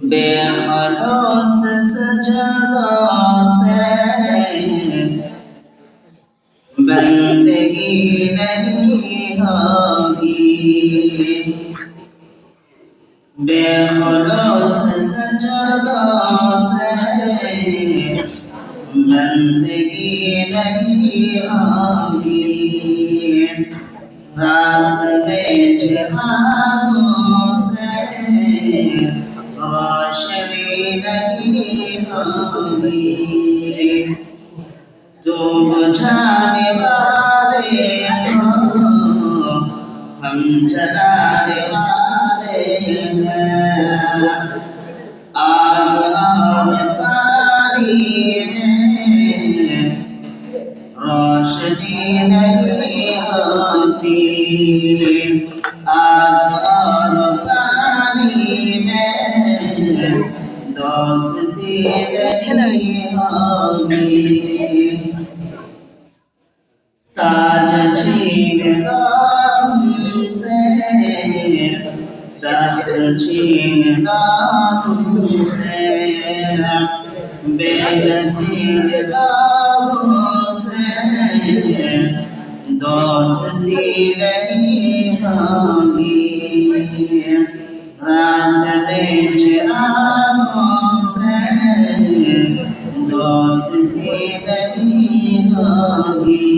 बेखौफ सजदों से बंदगी नहीं होगी, बेखौफ सजदों से बंदगी नहीं होगी। रात में जहानों से रोशनी नहीं होगी, तो बुझाने वाले हो हम जलाने वाले हैं। आग और पानी में रोशनी नहीं होती, आग और पानी में दोस्ती नहीं होगी। ताज छीन लो हमसे, तख्त छीन लो हमसे, बेनज़ीर लोगों से दोस्ती नहीं होगी। रात में चिरागों से दोस्ती नहीं होगी।